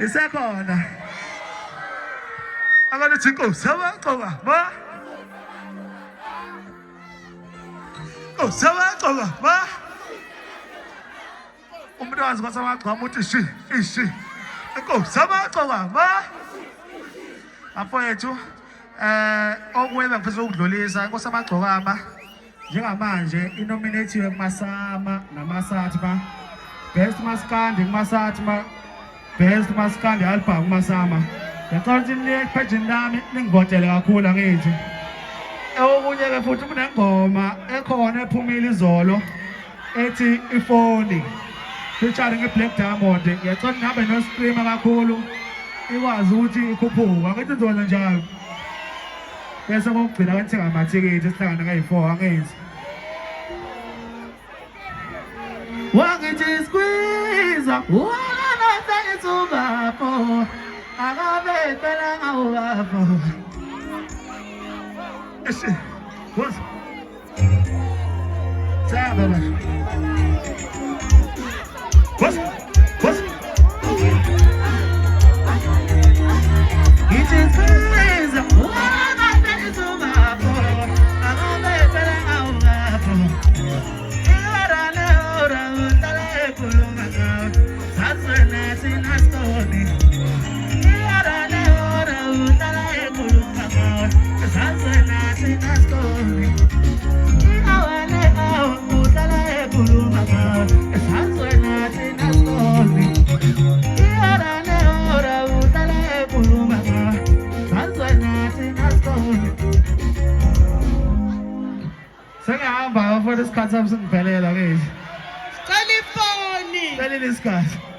Isekhona. Akanithi inkosi yabaqoka ma. Inkosi yabaqoka ma. Umntwana kwasamagqama uthi ishi. Inkosi yabaqoka ma. Bafowethu okwenza ngifisa ukudlulisa inkosi amagqokama njengamanje inominathiwe kuMasama naMasatma Best Maskandi kuMasatma Best Maskandi album kuMasama ngicela ukuthi niye page nami ningivotele kakhulu angithi okunye ke futhi kunengoma ekhona ephumile izolo ethi ifoni featuring iBlack Diamond ngiyacela nihambe no streamer kakhulu ikwazi ukuthi ikhuphuka ngithi nizona njalo bese ngokugcina kwethenga amathikithi esihlangana kayi4 angenzi wangithi squeeze wala sayisubapo akabe phela ngawapho eshi what saba ba what it is squeeze wala sayisubapo akabe phela ngawapho Sengihamba for this concept ngiphelela ke. California. Call this guy.